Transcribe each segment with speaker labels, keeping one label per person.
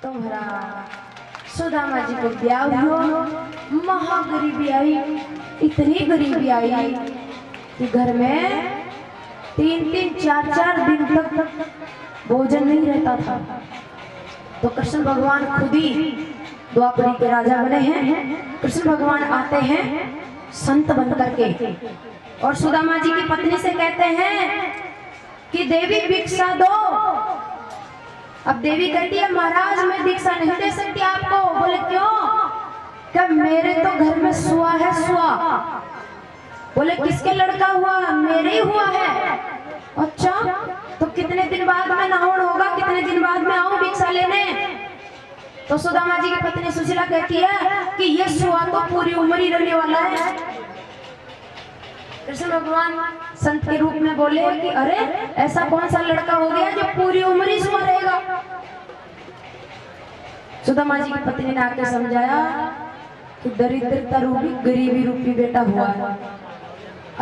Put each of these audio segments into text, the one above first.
Speaker 1: तुम्हारा सुदामा जी को ब्याह हुआ, महा गरीबी आई, इतनी गरीबी आई कि घर में 3-3 4-4 दिन तक भोजन नहीं रहता था। तो कृष्ण भगवान खुद ही द्वापरी के राजा बने हैं। कृष्ण भगवान आते हैं संत बन करके और सुदामा जी की पत्नी से कहते हैं कि देवी भिक्षा दो। अब देवी कहती है महाराज मैं दीक्षा नहीं दे सकती आपको। बोले क्यों? क्या मेरे तो घर में सुआ है, सुआ। बोले किसके लड़का हुआ? मेरे ही हुआ है। अच्छा तो कितने दिन बाद में नाहन होगा, कितने दिन बाद में आऊं भिक्षा लेने? तो सुदामा जी की पत्नी सुशीला कहती है कि ये सुआ तो पूरी उम्र ही रहने वाला है। कृष्ण भगवान संत के रूप में बोले कि अरे ऐसा कौन सा लड़का हो गया जो पूरी उम्र ही सुआ रहेगा। सुदामा जी की पत्नी ने आके समझाया कि दरिद्रता रूपी गरीबी रूपी बेटा हुआ है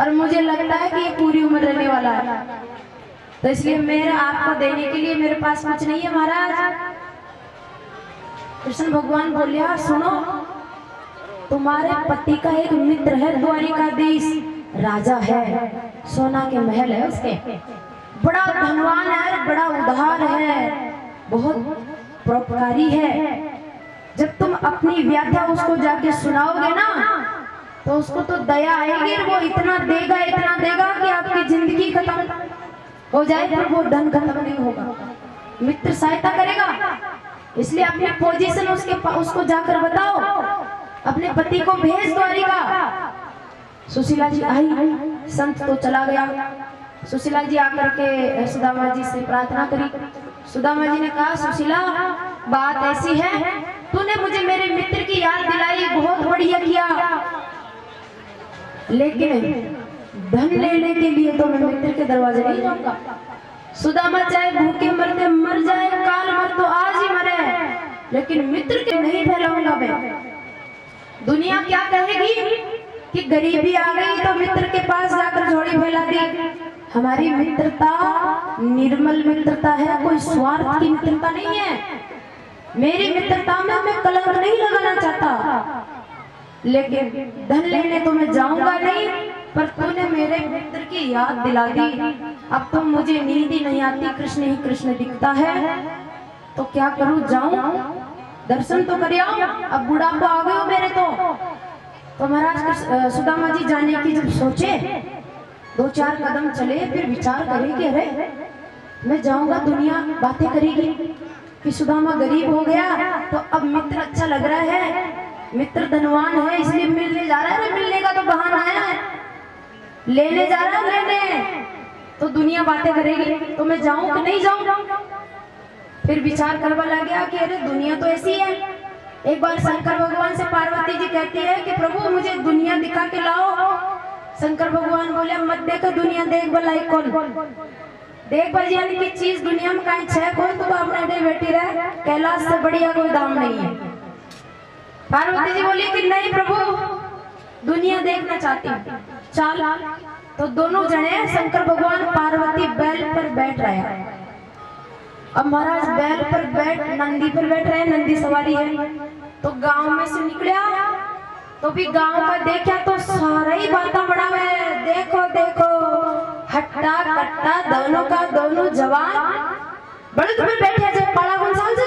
Speaker 1: और मुझे लगता है कि ये पूरी उम्र रहने वाला है, तो इसलिए मेरे आपको देने के लिए मेरे पास कुछ नहीं है महाराज। कृष्ण भगवान बोले सुनो, तुम्हारे पति का एक मित्र है, द्वारिकाधीश राजा है, सोना के महल है उसके, बड़ा धनवान है, बड़ा उदार है, बहुत परोपकारी है। जब तुम अपनी व्याख्या उसको जाके सुनाओगे ना तो उसको तो दया आएगी, वो इतना देगा कि आपकी जिंदगी खत्म हो जाए पर वो धन खत्म नहीं होगा। मित्र सहायता करेगा, इसलिए अपनी पोजीशन उसको जाकर बताओ, अपने पति को भेज द्वारिका। सुशीला जी आई, संत तो चला गया। सुशीला जी आकर के सुदामा जी से प्रार्थना करी। सुदामा जी ने कहा सुशीला बात ऐसी है, तूने मुझे मेरे मित्र की याद दिलाई, बहुत बढ़िया किया, लेकिन धन लेने के लिए तो मैं मित्र के दरवाजे नहीं जाऊंगा। सुदामा चाहे भूखे मरते मर जाए, काल मर तो आज ही मरे, लेकिन मित्र के नहीं फैलाऊंगा मैं। दुनिया क्या कहेगी कि गरीबी आ गई तो मित्र के पास जाकर झोली फैला दी। हमारी मित्रता निर्मल मित्रता है, कोई स्वार्थ की मित्रता नहीं है। मेरी मित्रता में मैं कलंक नहीं लगाना चाहता, लेकिन धन लेने तो मैं जाऊंगा नहीं, पर तूने मेरे मित्र की याद दिला दी। अब तो मुझे नींद ही नहीं आती, कृष्ण ही कृष्ण दिखता है, तो क्या करूं, जाऊं दर्शन तो कर आऊं। अब बुढ़ापा आ गए हो मेरे तो महाराज सुदामा जी जाने की जब सोचे, 2-4 कदम चले, फिर विचार करे कि अरे मैं जाऊंगा, दुनिया बातें करेगी कि सुदामा गरीब हो गया तो अब मित्र अच्छा लग रहा है, मित्र धनवान है इसलिए मिलने जा रहा है। मिलने का तो बहाना है, लेने जा रहा है, लेने तो दुनिया बातें करेगी, तो मैं जाऊं कि नहीं जाऊं? फिर विचार करवा लग गया कि अरे दुनिया तो ऐसी है। एक बार शंकर भगवान से पार्वती जी कहती है कि प्रभु मुझे दुनिया दिखा के लाओ। शंकर भगवान बोले मत देखो दुनिया, देख भलाई कौन देख भल यानी की चीज दुनिया में कहीं छह कोई तो अपने डे बैठी रहे, कैलाश से बढ़िया कोई दाम नहीं है। पार्वती जी बोली कि नहीं प्रभु दुनिया देखना चाहती हूँ, चल। तो दोनों जने शंकर भगवान पार्वती बैल पर बैठ रहे हैं। अब महाराज बैल पर बैठ नंदी पर बैठ रहे, नंदी सवारी है। तो गांव में से निकला तो भी गांव का देखा तो सारा ही बाता बड़ा है, देखो देखो हट्टा कट्टा दोनों का दोनों जवान बड़े तुम्हें बैठे थे, पाला कौन साल से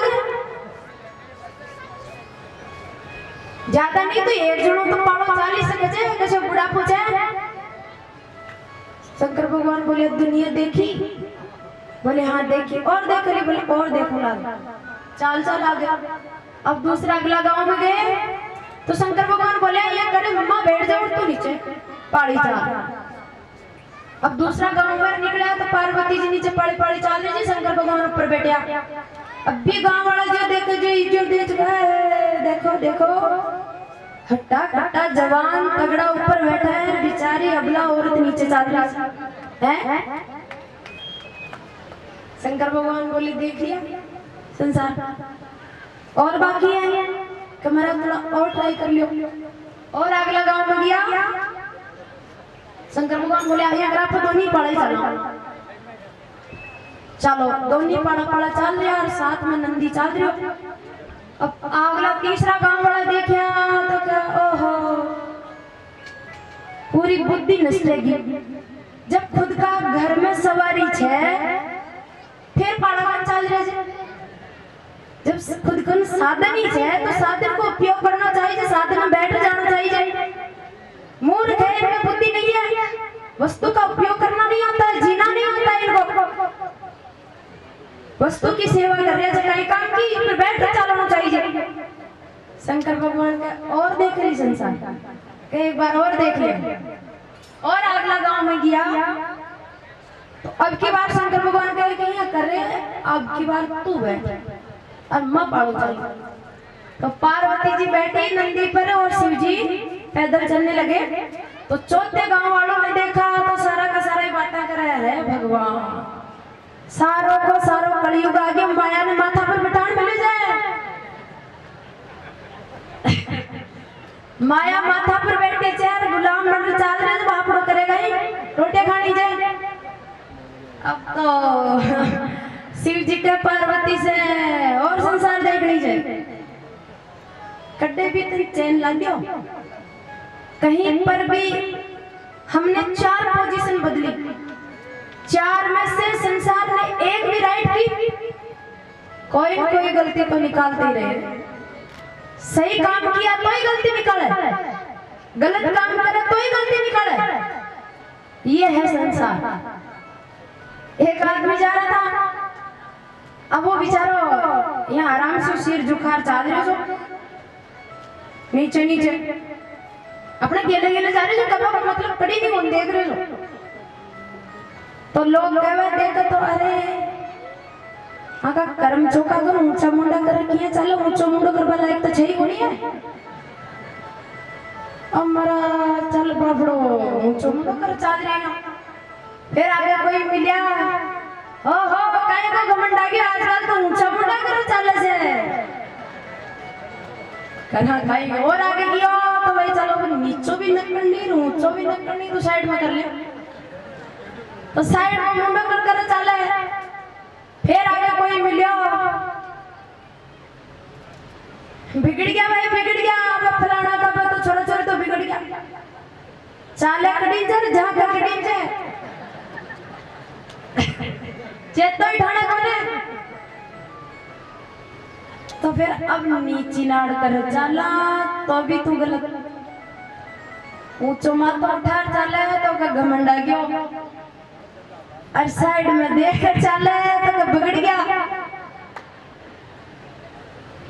Speaker 1: ज्यादा नहीं तो एक जनों तो पालो 40 सके कैसे बुढ़ा पूछे। शंकर भगवान बोले दुनिया देखी? बोले हाँ देखी। और देख ली? बोले और देखो लगा। चाल चाल आ गया। अब दूसरा अगला गांव में गए तो शंकर भगवान बोले ये करे मम्मा बैठ जाओ तू नीचे पहाड़ी चढ़ा। अब दूसरा गांव में निकला तो पार्वती जी नीचे पहाड़ी चल रही, शंकर भगवान ऊपर बैठा। अब भी गांव वाला जो देखे जो देख गए, देखो देखो हट्टा कट्टा जवान तगड़ा ऊपर बैठा है, बेचारी अबला औरत नीचे चल रही है। शंकर भगवान बोले देख लिया संसार और बाकी है, कमरा थोड़ा और ट्राई कर लियो। और अगला गांव में गया, शंकर भगवान बोले आइए अगर आप तो नहीं पढ़ाई चलो। चलो दोनों पाड़ा पाड़ा चल रहे और साथ में नंदी चल रही हो। अब अगला तीसरा गांव वाला देखा तो क्या, ओहो पूरी बुद्धि नष्टेगी। जब खुद का घर में सवारी छे फिर पाड़ा चल रहे। जब खुद को साधन ही है तो साधन को उपयोग करना चाहिए, साधन में बैठ जाना चाहिए। मूर्ख है, इनमें बुद्धि नहीं है, वस्तु का उपयोग करना नहीं आता है, जीना नहीं आता है इनको। वस्तु की सेवा कर रहे हैं, कई काम की फिर बैठ कर चलाना चाहिए। शंकर भगवान का और देख रही संसार, एक बार और देख ले। और अगला गांव में गया तो अब की बार शंकर भगवान कह कर रहे हैं, अब की बार तू बैठ और मैं पाड़ू चल। तो पार्वती जी बैठी नंदी पर और शिव जी पैदल चलने लगे। तो चौथे गांव वालों ने देखा तो सारा का सारा ही बातें कर रहे हैं, भगवान सारों को सारों कलयुग आ गया, माया ने माथा पर बिठान मिले जाए। माया माथा पर बैठे चार गुलाम मंडल चाल रहे, बापड़ो करेगा ही रोटे खानी जाए। अब तो शिव जी के पार्वती से और संसार देखनी चाहिए। कड्डे भी तेरी चैन ला दियो। कहीं पर भी हमने 4 पोजीशन बदली, 4 में से संसार ने एक भी राइट की, कोई न कोई गलती तो निकालते रहे। सही काम किया तो ही गलती निकाले, गलत काम करे तो ही गलती निकाले। ये है संसार। एक आदमी जा रहा था, अब वो बेचारो यहाँ आराम से सिर झुकार चाल रहे जो नीचे नीचे अपने गेले गेले जा रहे जो, कब मतलब कड़ी नहीं कौन देख रहे जो। तो लोग देखे तो अरे आका कर्म चौका कर ऊंचा मुंडा कर रखी है, चलो ऊंचा मुंडा करवा लायक तो छही कोनी है। अब मरा चल बाबड़ो ऊंचा मुंडा कर चाल रहे हैं। फिर आगे कोई मिलिया, ओ हो काहे को घमंड आ गया, आजकल तो ऊंचा मुंडा कर चाले से कन्हा खाई। और आगे गया तो भाई चलो नीचो भी न करनी ऊंचो भी न करनी तो साइड में कर ले, तो साइड में मुंडा कर चाले। फिर आगे कोई मिलियो, बिगड़ गया भाई बिगड़ गया, अब फलाना का तो छोरा छोरी तो बिगड़ गया, चाले कड़ींजर झाका कड़ींजर चेतो ही ठाणे कोने। तो फिर अब नीची नाड़ कर चला तो भी तू गलत, ऊंचो माथा उठा चले तो का घमंड आ गयो, और साइड में देख कर चले तो बिगड़ गया।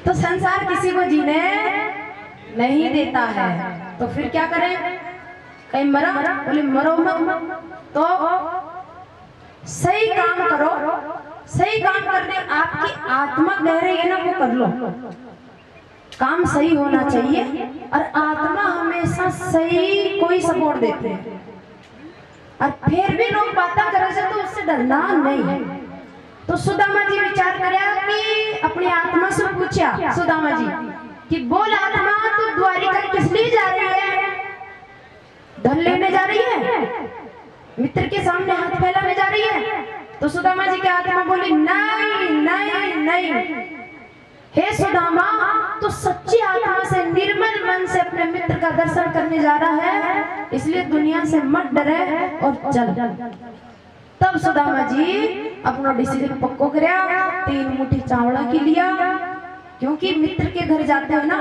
Speaker 1: तो संसार किसी को जीने नहीं देता है, तो फिर क्या करें? कहीं मरा बोले मरो मत, तो सही काम करो। सही काम करने आपकी आत्मा कह रही है ना वो कर लो, काम सही होना चाहिए और आत्मा हमेशा सही कोई सपोर्ट देते हैं। और फिर भी लोग बातें करे से तो उससे डरना नहीं है। तो सुदामा जी विचार करया कि अपनी आत्मा से पूछा सुदामा जी कि बोल आत्मा तू द्वारिका किस लिए जा रही है? धन लेने जा रही है? मित्र के सामने हाथ फैलाने जा रही है? तो सुदामा जी की आत्मा बोली नहीं नहीं नहीं, हे सुदामा तो सच्ची आत्मा से निर्मल मन से अपने मित्र का दर्शन करने जा रहा है, इसलिए दुनिया से मत डरे और चल। तब सुदामा जी अपना डिसीजन पक्को करया, 3 मुट्ठी चावड़ा की लिया, क्योंकि मित्र के घर जाते हो ना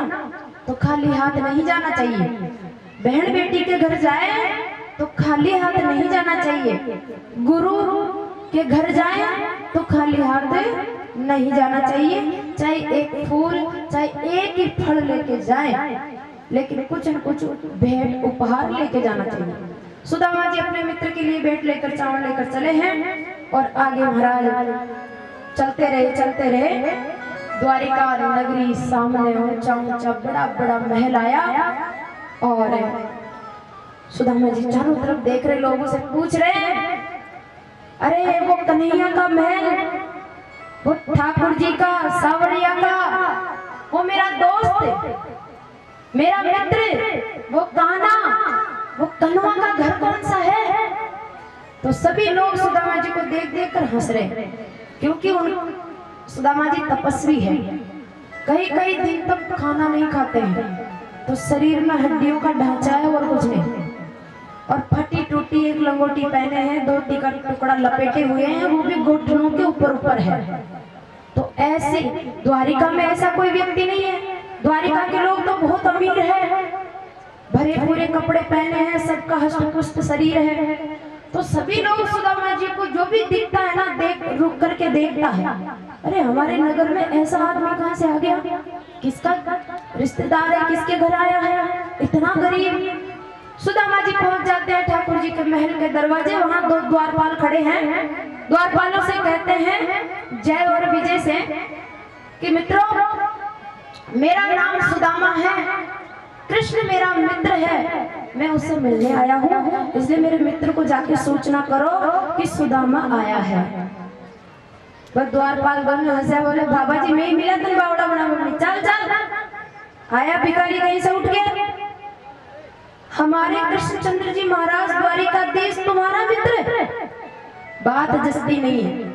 Speaker 1: तो खाली हाथ नहीं जाना चाहिए। बहन बेटी के घर जाए तो खाली हाथ नहीं जाना चाहिए। गुरु के घर जाए तो खाली हाथ नहीं जाना चाहिए। चाहे एक फूल चाहे एक ही फल लेके जाए, लेकिन कुछ न कुछ भेंट उपहार लेके जाना चाहिए। सुदामा जी अपने मित्र के लिए भेंट लेकर चावल लेकर चले हैं और आगे महाराज चलते रहे। द्वारिका नगरी सामने ऊंचा ऊंचा बड़ा बड़ा महल आया और सुदामा जी चारों तरफ देख रहे, लोगों से पूछ रहे अरे वो कन्हैया का महल, वो ठाकुर जी का, सावरिया का, वो मेरा दोस्त है, मेरा मित्र, वो कान्हा, वो कन्हवा का घर कौन सा है? तो सभी लोग सुदामा जी को देख देख कर हंस रहे। क्योंकि उन सुदामा जी तपस्वी है, कई कई दिन तक खाना नहीं खाते हैं, तो शरीर में हड्डियों का ढांचा है और कुछ नहीं, और फटी टूटी एक लंगोटी पहने हैं, धोती का टुकड़ा लपेटे हुए हैं, वो भी घुटनों के ऊपर ऊपर है। तो ऐसे द्वारिका में ऐसा कोई व्यक्ति नहीं है। द्वारिका के लोग तो बहुत अमीर है, भरे पूरे कपड़े पहने हैं, सबका हष्ट-पुष्ट शरीर है, तो सभी लोग सुदामा जी को जो भी दिखता है ना, देख रुक करके देखता है, अरे हमारे नगर में ऐसा आदमी कहाँ से आ गया, किसका रिश्तेदार है, किसके घर आया है, इतना गरीब। सुदामा जी पहुंच जाते हैं ठाकुर जी के महल के दरवाजे, वहां दो द्वारपाल खड़े हैं। द्वारपालों से कहते हैं जय और विजय से कि मित्रों, मेरा नाम सुदामा है, कृष्ण मेरा मित्र है, मैं उससे मिलने आया हूँ, इसलिए मेरे मित्र को जाके सूचना करो कि सुदामा आया है। वह द्वारपाल गण हंसे, बोले बाबा जी मैं ही मिला तुम बावड़ा बना मम्मी, चल चल आया भिखारी कहीं से उठ के, हमारे कृष्णचंद्र जी महाराज द्वारिकाधीश तुम्हारा मित्र है, बात जस्ती नहीं है।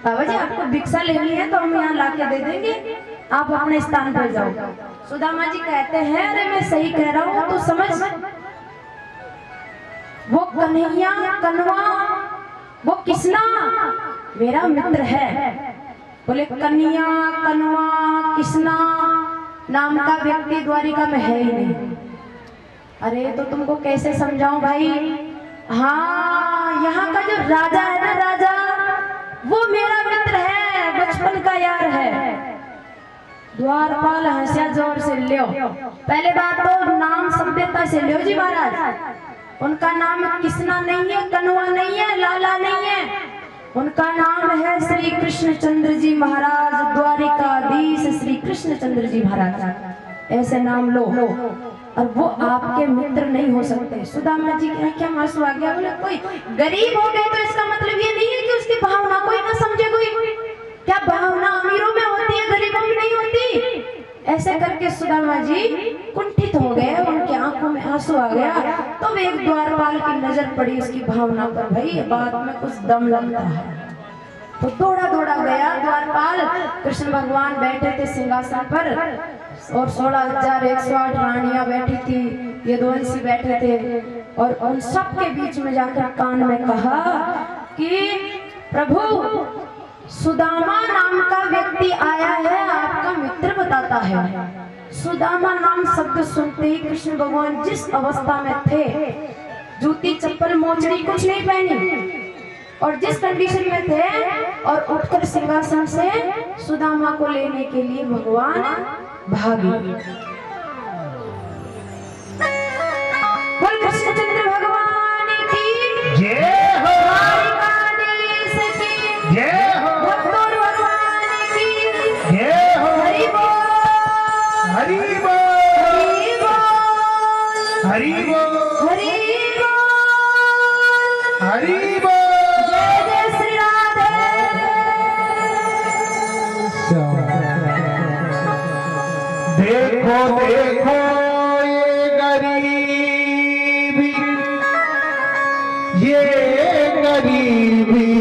Speaker 1: बाबा जी आपको भिक्षा लेनी है तो हम यहाँ लाके दे देंगे, आप अपने स्थान पर जाओ। सुदामा जी कहते हैं अरे मैं सही कह रहा हूँ तो समझ, वो कन्हैया कनवा वो किसना मेरा मित्र है। बोले कन्हैया कनवा किसना नाम का व्यक्ति द्वारिका में है ही नहीं। अरे तो तुमको कैसे समझाऊं भाई, हाँ यहाँ का जो राजा है ना, राजा वो मेरा मित्र है, बचपन का यार है। द्वारपाल हंसिया जोर से, लियो पहले बात तो नाम सभ्यता से लियो जी महाराज। उनका नाम किसना नहीं है, कनवा नहीं है, लाला नहीं है, उनका नाम है श्री कृष्णचंद्र जी महाराज, द्वारिकाधीश श्री कृष्णचंद्र जी महाराज, ऐसे नाम लो, और वो आपके मित्र नहीं हो सकते। सुदामा जी क्या आंसू आ गया, बोले कोई गरीब हो गए तो इसका मतलब ये नहीं है कि उसकी भावना कोई ना समझे, कोई क्या भावना अमीरों में होती है, गरीबों में नहीं होती। ऐसे करके सुदामा जी कुंठित हो गए, उनकी आंखों में आंसू आ गया। तो एक द्वारपाल की नजर पड़ी उसकी भावना पर, भाई बात में कुछ दम लगता है, तो दौड़ा दौड़ा गया द्वारपाल। कृष्ण भगवान बैठे थे सिंहासन पर और 16,108 रानियां बैठी थी, यदुवंशी बैठे थे, और उन सब के बीच में जाकर कान में कहा कि प्रभु सुदामा नाम का व्यक्ति आया है, आपका मित्र बताता है। सुदामा नाम शब्द सुनते ही कृष्ण भगवान जिस अवस्था में थे, जूती चप्पल मोचड़ी कुछ नहीं पहनी, और जिस कंडीशन में थे, और उठकर सिंहासन से सुदामा को लेने के लिए भगवान भागे। बोल कृष्णचंद्र भगवान की
Speaker 2: जय हो,
Speaker 1: द्वारिकाधीश की
Speaker 2: जय हो,
Speaker 1: भक्तों भगवान की
Speaker 2: जय हो,
Speaker 1: हरि बोल,
Speaker 2: हरि बोल,
Speaker 1: हरि बोल,
Speaker 2: हरि बोल,
Speaker 1: हरि बोल,
Speaker 2: हरि बोल।
Speaker 1: जय जय श्री राधे।
Speaker 2: देखो देखो ये गरीबी, ये गरीबी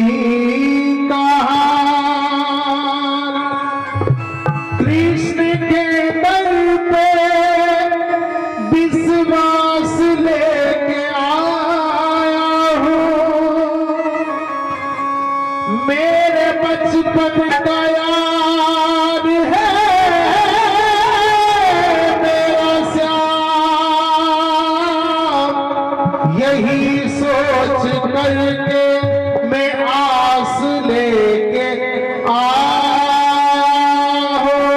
Speaker 2: का हाल, कृष्ण के दर पे विश्वास लेके आया हूँ, मेरे बचपन का यार है मेरा श्याम, यही सोच करके मैं आस लेके आया हूँ।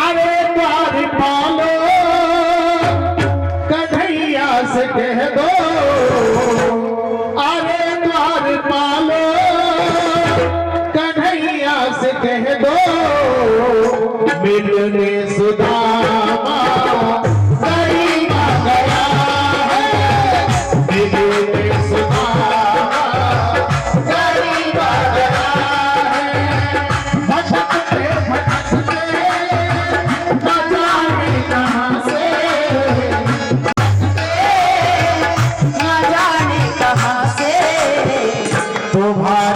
Speaker 2: अरे द्वारपालो कन्हैया से कह दो, अरे द्वारपालो कन्हैया से कह दो, मिलने सुदामा गरीबा गया है, मिलने सुदामा गरीबा गया है, भटकते भटकते न जाने कहाँ से,
Speaker 1: न जाने कहाँ से
Speaker 2: तुम्हारे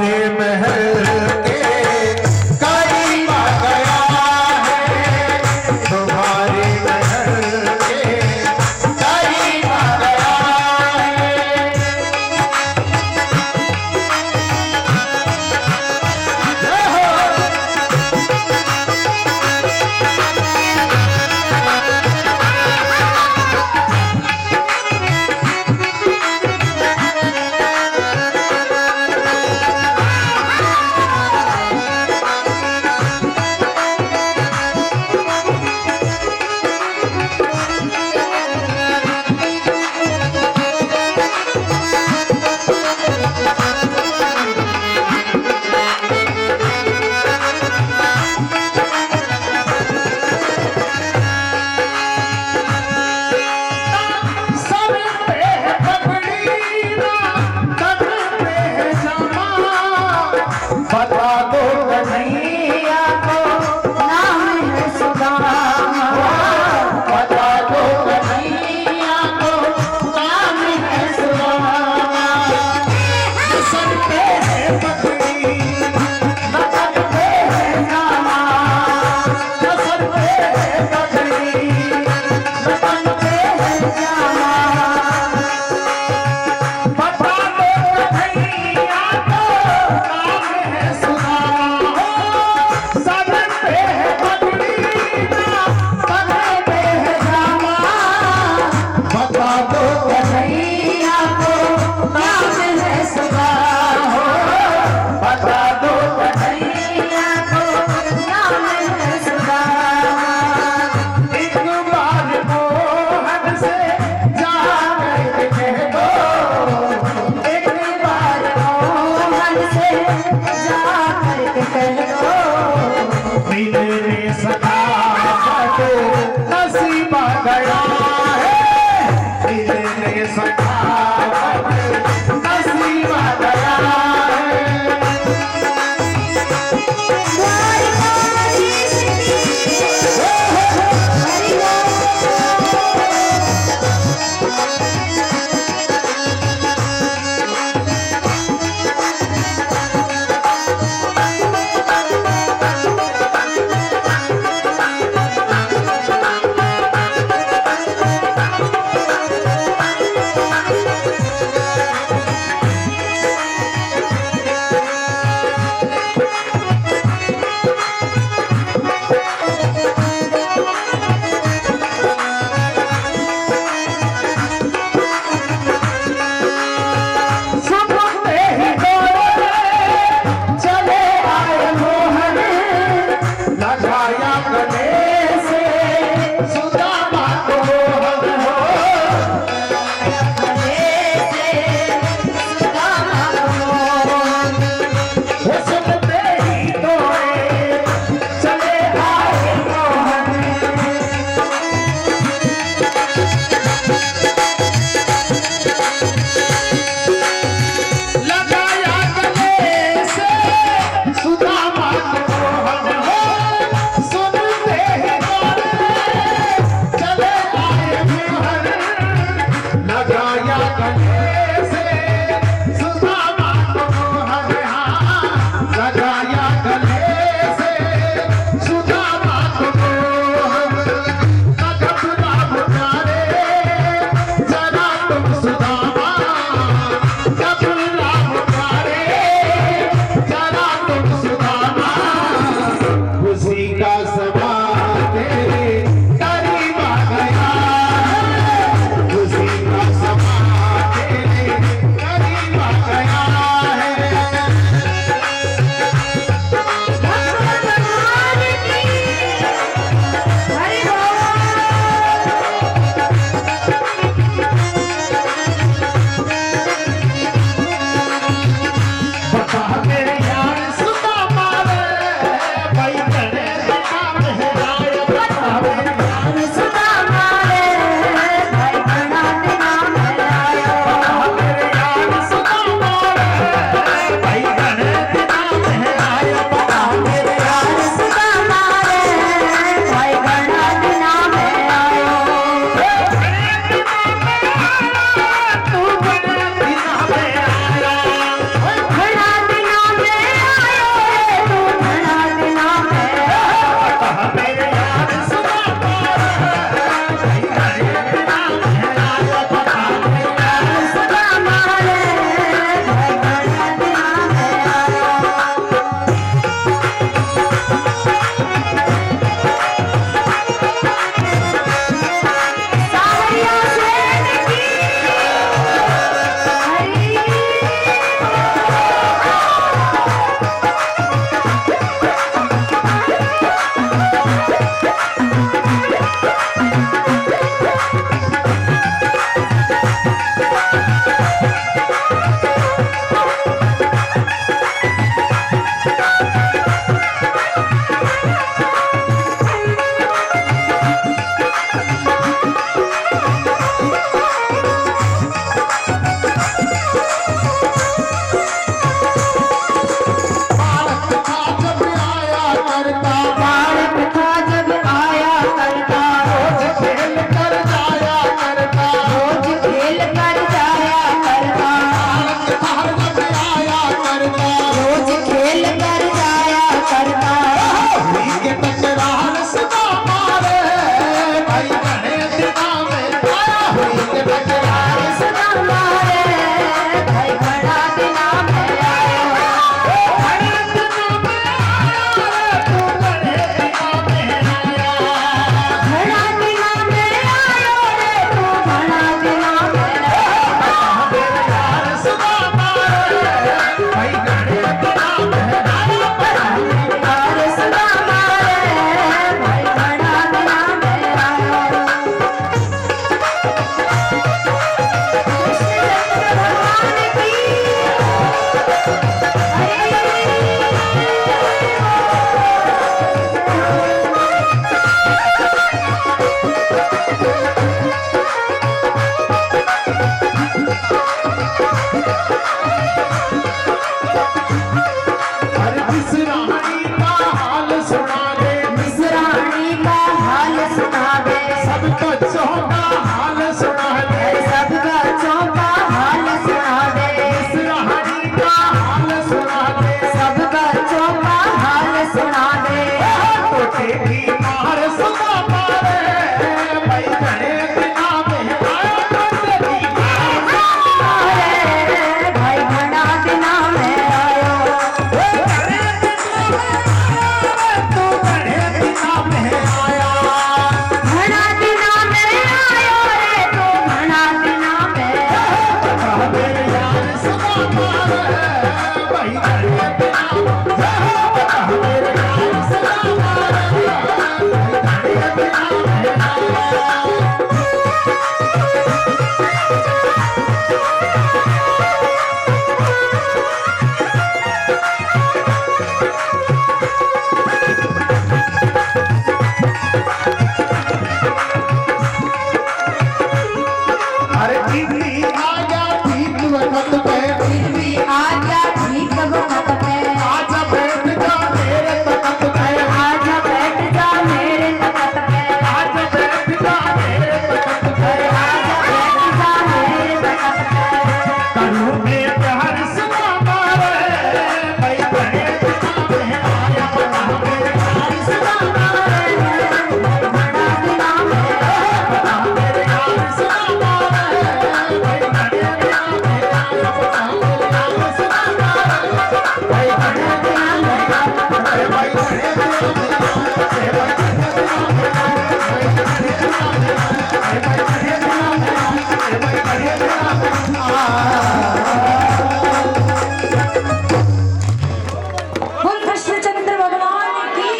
Speaker 1: बोल कृष्णचंद्र भगवान की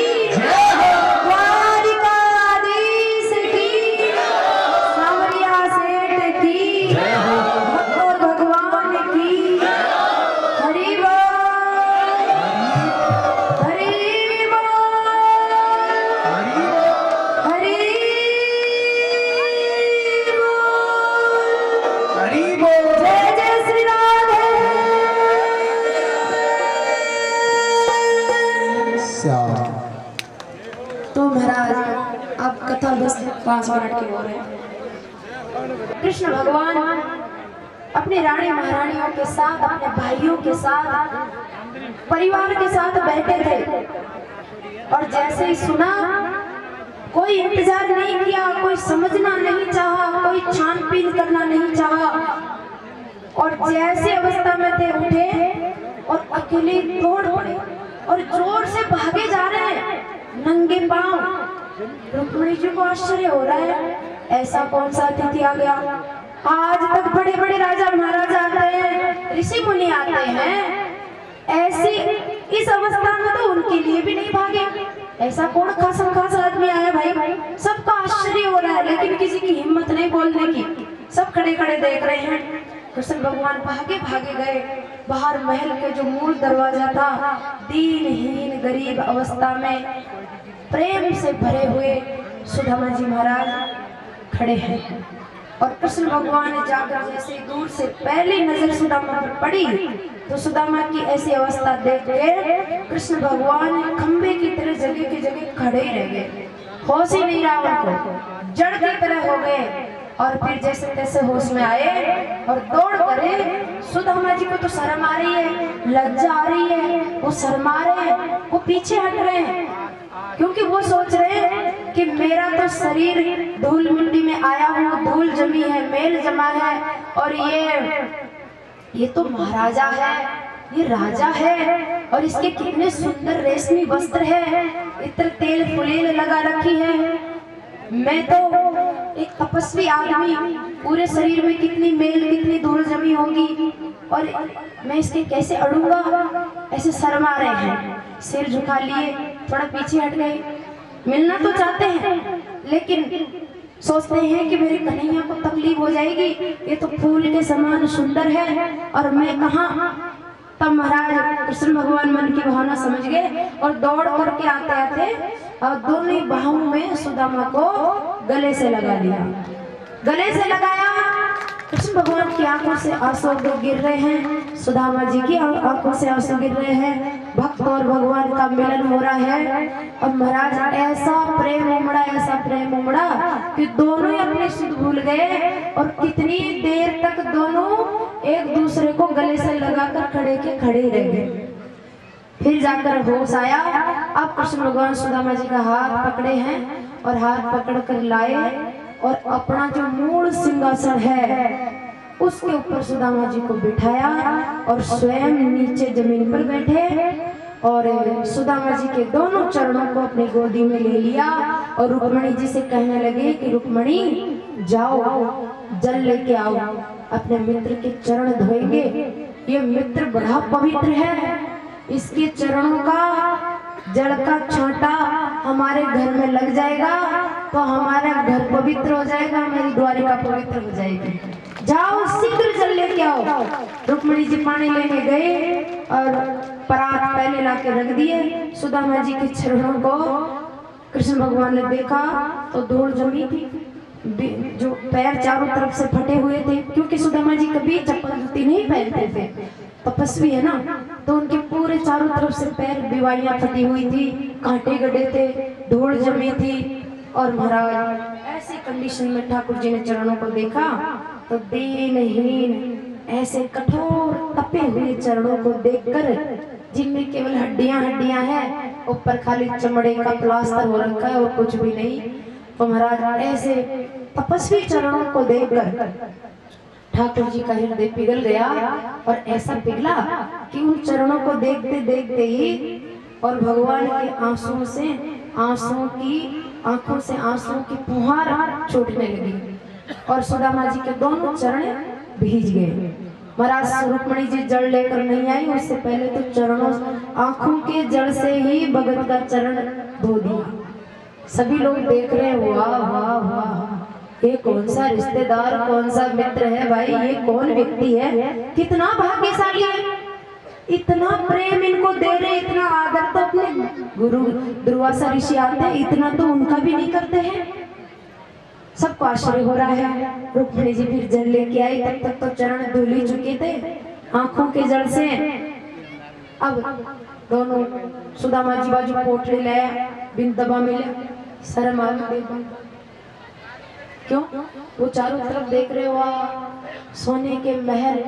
Speaker 1: द्वारिकाधीश की सांवरिया सेठ की और भगवान की हरि बोल हरि बोल हरि बोल जय जय श्री राधे। तो महाराज अब कथा बस 5 मिनट की हो रही है। कृष्ण भगवान अपनी रानी महारानियों के साथ, अपने भाइयों के साथ, परिवार के साथ बैठे थे और जैसे ही सुना, कोई इंतजार नहीं किया, कोई समझना नहीं चाहा, कोई छानबीन करना नहीं चाहा और जैसे अवस्था में थे उठे और अकेले दौड़ पड़े और जोर से भागे जा रहे हैं नंगे पांव। रुक्मिणी जी को आश्चर्य हो रहा है, ऐसा कौन सा अतिथि आ गया? आज तक बड़े बड़े राजा महाराजा आते हैं, ऋषि मुनि आते हैं, ऐसी इस अवस्था में तो उनके लिए भी नहीं भागे। ऐसा कौन खास आदमी आया भाई? सबका आश्चर्य हो रहा है लेकिन किसी की हिम्मत नहीं बोलने की, सब खड़े खड़े देख रहे हैं। कृष्ण भगवान भागे भागे गए बाहर महल के जो मूल दरवाजा था, दीनहीन गरीब अवस्था में प्रेम से भरे हुए सुदामा जी महाराज खड़े हैं और कृष्ण भगवान ने जाकर जैसे दूर से पहली नजर सुदामा पर पड़ी तो सुदामा की ऐसी अवस्था देख के कृष्ण भगवान खंबे की तरह जगह की जगह खड़े ही रह गए, होश ही नहीं रहा उनको, जड़ की तरह हो गए। और फिर जैसे तैसे होश में आए और दौड़ करे। सुदामा जी को तो शर्म आ रही है, लज्जा आ रही है, वो शर्मा रहे हैं, वो पीछे हट रहे हैं क्योंकि वो सोच रहे हैं कि मेरा तो शरीर धूल मिट्टी में आया हूँ, धूल जमी है, मेल जमा है और ये तो महाराजा है, ये राजा है और इसके कितने सुंदर रेशमी वस्त्र है, इत्र तेल फुलेल लगा रखी है। मैं तो एक तपस्वी आदमी, पूरे शरीर में कितनी मेल कितनी धूल जमी होगी और मैं इसके कैसे अड़ूंगा? ऐसे शर्मा रहे हैं, सिर झुका लिए, थोड़ा पीछे हट गए। मिलना तो चाहते हैं लेकिन सोचते हैं कि मेरे कन्हैया को तकलीफ हो जाएगी, ये तो फूल के समान सुंदर है और मैं कहाँ। तब महाराज कृष्ण भगवान मन की भावना समझ गए और दौड़ करके आते आते और दोनों बाहों में सुदामा को गले से लगा लिया। गले से लगाया, कृष्ण भगवान की आंखों से आंसू गिर रहे हैं, सुदामा जी की आंखों से आंसू गिर रहे हैं, भक्त और भगवान का मिलन हो रहा है। अब महाराज ऐसा प्रेम उमड़ा कि दोनों ही अपने सुध भूल गए और कितनी देर तक दोनों एक दूसरे को गले से लगाकर खड़े के खड़े ही रह गए। फिर जाकर होश आया। अब कृष्ण भगवान सुदामा जी का हाथ पकड़े हैं और हाथ पकड़ कर लाए और अपना जो मूल सिंहासन है उसके ऊपर सुदामा जी को बिठाया और स्वयं नीचे जमीन पर बैठे और सुदामा जी के दोनों चरणों को अपनी गोदी में ले लिया और रुक्मिणी जी से कहने लगे कि रुक्मिणी जाओ जल लेके आओ, अपने मित्र के चरण धोएंगे। ये मित्र बड़ा पवित्र है, इसके चरणों का जल का छांटा हमारे घर में लग जाएगा तो हमारा घर पवित्र हो जाएगा, मेरी द्वारिका पवित्र हो जाएगी। जाओ शीघ्र जल लेके आओ। रुक्मिणी जी पानी लेने गए और परात पहले लाके रख दिए। सुदामा जी के चरणों को कृष्ण भगवान ने देखा तो धूल जमी थी, जो पैर चारों तरफ से फटे हुए थे क्योंकि सुदामा जी कभी चप्पल जूती नहीं पहनते थे, तपस्वी है ना, तो उनके पूरे चारों तरफ से पैर बिवाइयां फटी हुई थी, कांटे गड़े थे, धूल जमी थी। और महाराज ऐसी कंडीशन में ठाकुर जी ने चरणों को देखा तो दीनहीन ऐसे कठोर तपे हुए चरणों को देखकर, जिनमें केवल हड्डियां हैं, ऊपर खाली चमड़े का प्लास्टर हो रखा है और कुछ भी नहीं, तो महाराज ऐसे तपस्वी चरणों को देखकर ठाकुर जी का हृदय पिघल गया और ऐसा पिघला कि उन चरणों को देखते देखते ही और भगवान के आंसुओं से आंखों से आंसुओं की फुहार छूटने लगी और सुदामा जी के दोनों चरण भीज गए। महाराज रुक्मणी जी जल लेकर नहीं आई, उससे पहले तो चरणों आंखों के जल से ही भगत का चरण धो दिया। सभी लोग देख रहे हैं, वाह वाह वाह, ये कौन सा रिश्तेदार, कौन सा मित्र है भाई, ये कौन व्यक्ति है, कितना भाग्यशाली है, इतना प्रेम इनको दे रहे, इतना आदर तो अपने गुरु दुर्वासा ऋषि आते हैं, इतना तो उनका भी नहीं करते हैं। सबको आश्चर्य हो रहा है। रुक्मिणी जी फिर जल लेके आई, तब तक तो चरण धुल ही चुके थे आंखों के जल से। अब दोनों सुदामा जी बाजू पोटली लाया, बिन दबा मिले, शर्म आ गई। क्यों? वो चारों तरफ देख रहे हो, सोने के महल,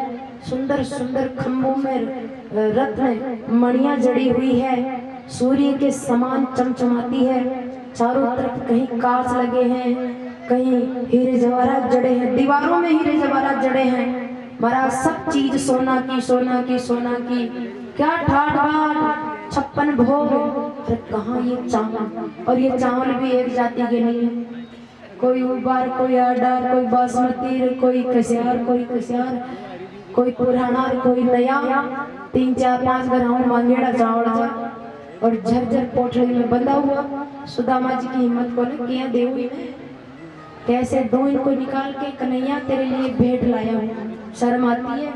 Speaker 1: सुंदर सुंदर खंभों में रत्न मणियां जड़ी हुई है, सूर्य के समान चमचमाती है, चारों तरफ कहीं कांच लगे हैं, कहीं हीरे जवाहरात जड़े हैं, दीवारों में हीरे जवाहरात जड़े हैं। महाराज सब चीज सोना की सोना की सोना की, क्या ठाठ बाट 56 भोग। अरे कहाँ ये चावल, और ये चावल भी एक जाति के नहीं है, कोई उबार, कोई आडार, कोई बासमती, कोई कसियार, कोई पुराना, कोई नया, 3 4 5 ग्राम मांगेड़ा चावल जा और झरझर पोटली में बंधा हुआ। सुदामा जी की हिम्मत को न किया देव ने, कैसे दो इनको निकाल के, कन्हैया तेरे लिए भेंट लाया हूँ। शर्म आती है,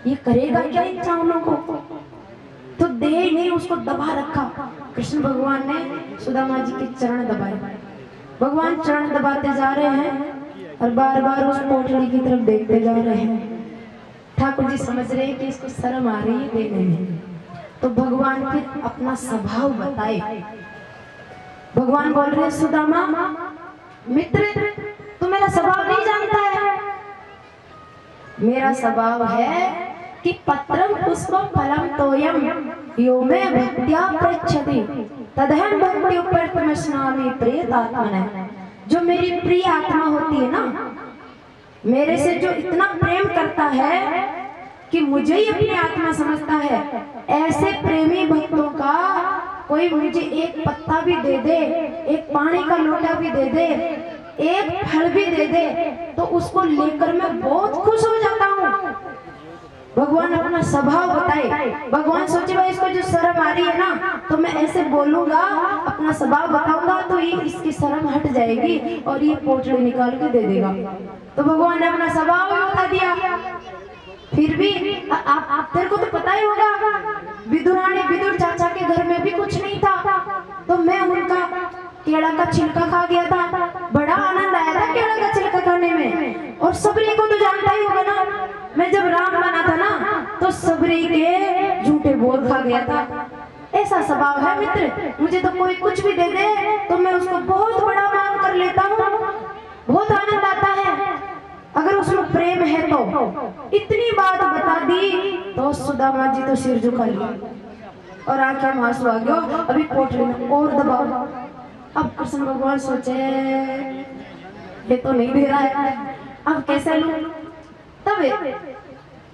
Speaker 1: ये करेगा क्या इन चावलों को, तो दे नहीं, उसको दबा रखा। कृष्ण भगवान ने सुदामा जी के चरण दबाए, भगवान चरण दबाते जा रहे हैं और बार बार उस पोटली की तरफ देखते जा रहे हैं। ठाकुर जी समझ रहे हैं कि इसको शर्म आ रही है देने में, तो भगवान फिर अपना स्वभाव बताए। भगवान बोल रहे, सुदामा मित्र, तू मेरा स्वभाव नहीं जानता है। मेरा स्वभाव है कि पत्रम पुष्पम फलम तोयम यो मे भक्त्या पृच्छति तदहं भक्ति उपरतमस्नामि प्रिय आत्मन। जो मेरी प्रिय आत्मा होती है ना, मेरे से जो इतना प्रेम करता है कि मुझे ही अपनी आत्मा समझता है, ऐसे प्रेमी भक्तों का कोई मुझे एक पत्ता भी दे दे, एक पानी का लोटा भी दे दे, एक फल भी दे दे, तो उसको लेकर मैं बहुत खुश हो जाता हूँ। भगवान अपना स्वभाव बताए। भगवान सोचे भाई इसको जो शर्म आ रही है ना, तो मैं ऐसे बोलूंगा, अपना स्वभाव बताऊंगा तो ये इसकी शर्म हट जाएगी और ये पोटली निकाल के दे देगा। तो भगवान ने अपना स्वभाव बता दिया। फिर भी आप तेरे को तो पता ही होगा, विदुर चाचा के घर में भी कुछ नहीं था, तो मैं उनका केला का छिलका खा गया था, बड़ा आनंद आया था केला का छिलका खाने में। और सबरी को तो जानता ही होगा ना, मैं जब राम बना था ना, तो सबरी के झूठे बोल खा गया था। ऐसा स्वभाव है मित्र, मुझे तो कोई कुछ भी दे दे तो मैं उसको बहुत बड़ा मान कर लेता हूँ, बहुत आनंद आता है अगर उसमें प्रेम है तो। इतनी बात बता दी तो सुदामा जी तो सिर झुका लिया और आंखें में आंसू आ गया। अभी पोटली में और दबाओ। अब कृष्ण भगवान सोचे ये तो नहीं दे रहा है, अब कैसे लूं। तब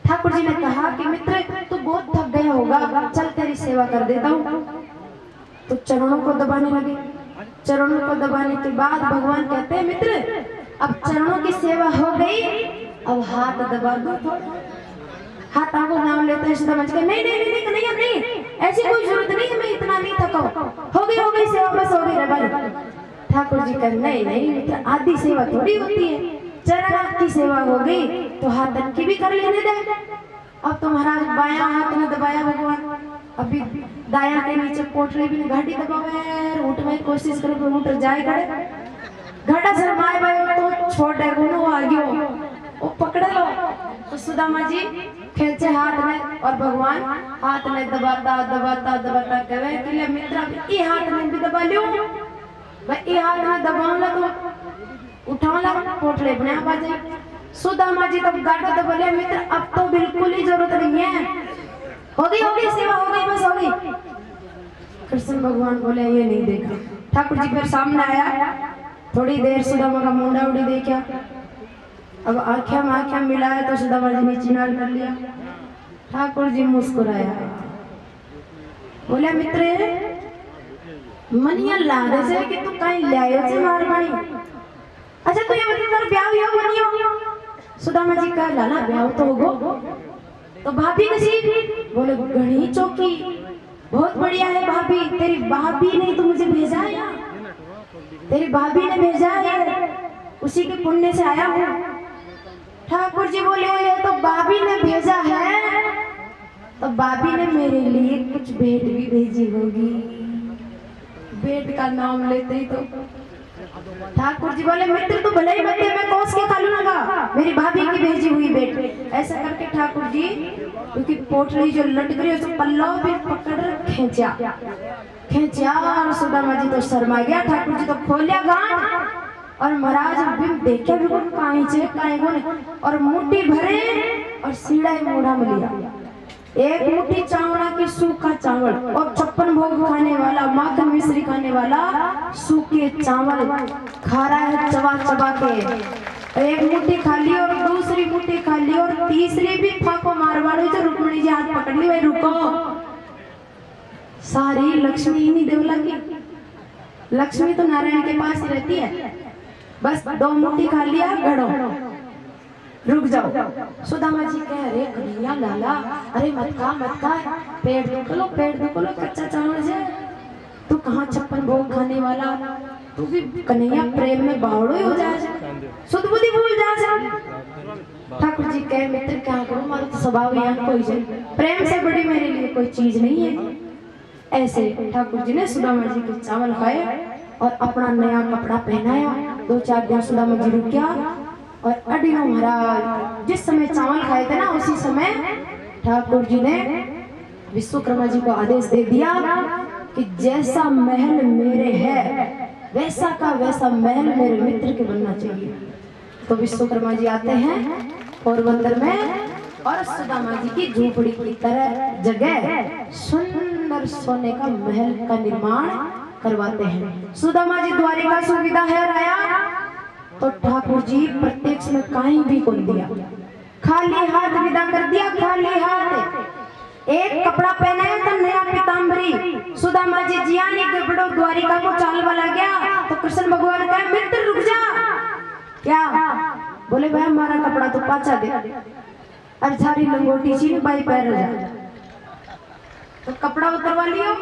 Speaker 1: ठाकुर जी ने कहा कि मित्र तू बहुत थक गया होगा, चल तेरी सेवा कर देता हूँ। तो चरणों को दबाने लगे। चरणों को दबाने के बाद भगवान कहते हैं मित्र अब चरणों की सेवा हो गई, अब हाथ दबा दो थोड़ा। हाथ को नाम लेते हैं समझ के, नहीं नहीं नहीं नहीं नहीं, ऐसी कोई जरूरत नहीं है, मैं इतना नहीं थका, हो गई सेवा, बस हो गई रे। ठाकुर जी का नहीं नहीं मित्र, आधी सेवा थोड़ी होती है, चरण की सेवा हो गई तो हाथ की भी कर लेने दे। अब तो महाराज बायां हाथ में दबाया भगवान, अभी दाया के नीचे पोटली भी घाटी दबावे, उठने की कोशिश करे, उठ जाए घाटा शर्माए भाई तो छोड़ दे वो आ गयो, वो पकड़ लो। तो सुदामा जी खेलचे हाथ में और भगवान हाथ में दबाता दबाता दबाता कहे कि मित्र ये हाथ में भी दबा लियो भाई, ये हाथ में दबाऊंगा तो उठाऊंगा पोटले अपने आप आ जाए। सुदामा जी तब गाटा दबा लिया, मित्र अब तो बिल्कुल ही जरूरत नहीं है, हो गई सेवा हो गई, बस हो गई। कृष्ण भगवान बोले ये नहीं देखा। ठाकुर जी फिर सामने आया, थोड़ी देर सुदामा का मुंडा उड़ी देखा, अब आंखें में आंखें मिलाया तो सुदामा जी ने चिनार कर लिया। ठाकुर जी मुस्कुराया, बोला मित्र मनिया लागे से कि तू कहीं लायो से मार बनी। अच्छा तू ये बता तेरा ब्याह हुआ बनियो? सुदामा जी का लाला ब्याह तो होगो। तो भाभी कैसी? बोले घनी चौकी, बहुत बढ़िया है भाभी। तेरी भाभी ने तो मुझे भेजा है यहाँ, तेरी भाभी ने भेजा है, उसी के पुण्य से आया हूँ। ठाकुर जी बोले तो भाभी ने भेजा है तो भाभी ने मेरे लिए कुछ भेंट भी भेजी होगी। भेंट का नाम लेते ही तो ठाकुर जी बोले मित्र तू भले ही मत दे, मैं कोस के खा लूंगा, मेरी भाभी की भेजी हुई भेंट। ऐसा करके ठाकुर जी क्योंकि पोटली जो लटक रही है उसको पल्ला भी पकड़ खींचा और सुदामा जी तो शर्मा गया। ठाकुर जी तो खोलिया गांठ और महाराज बिन देखे भी को काई छे काई को और मुट्ठी भरे और सीड़ा मोढ़ा में लिया। एक मुट्ठी चावड़ा की सूखा चावल और 56 भोग खाने वाला माखन मिश्री खाने वाला सूखे चावल खा रहा है चबा चबा के। एक मुट्ठी खा ली और दूसरी मुट्ठी खा ली और तीसरी भी फाको मारवाड़ी जो रुक्मणी जी हाथ पकड़ ली, भाई रुको। सारी लक्ष्मी ही नहीं देवला की, लक्ष्मी तो नारायण के पास ही रहती है। बस 2 मुट्ठी खा लिया, गड़ो रुक जाओ। सुदामा जी कह रहे कन्हैया लाला अरे मत खा, पेट दुख लो कच्चा चावल से तू कहाँ 56 भोग खाने वाला, तू भी कन्हैया प्रेम में बावड़ो ही हो जाए, सुध बुद्धि भूल जाए। ठाकुर जी कहे मित्र क्या करूं, हमारा तो स्वभाव यहाँ कोई है, प्रेम से बड़ी मेरे लिए कोई चीज नहीं है। ऐसे ठाकुर जी ने सुदामा जी के चावल खाए और अपना नया कपड़ा पहनाया। 2-4 दिन सुदामा जी रुक गया और अडिनो महाराज जिस समय चावल खाए थे ना उसी समय ठाकुर जी ने विश्वकर्मा जी को आदेश दे दिया कि जैसा महल मेरे है वैसा का वैसा महल मेरे मित्र के बनना चाहिए। तो विश्वकर्मा जी आते हैं पोरबंदर में और सुदामा जी की झोपड़ी की तरह जगह सुंदर सोने का महल का निर्माण करवाते हैं। सुदामा जी द्वारिका सुविधा है आया तो ठाकुर जी प्रत्यक्ष में कहीं भी कौन दिया, खाली हाथ विदा कर दिया, खाली हाथ। एक कपड़ा पहनाया था नया पीताम्बरी। सुदामा जी जियानी गड़बड़ो द्वारिका को चाल वाला गया तो कृष्ण भगवान कहे मित्र रुक जा। क्या बोले भाई हमारा कपड़ा तो पाचा दे, अरे सारी लंगोटी सी बाई पैर जा, तो कपड़ा उतरवा लियो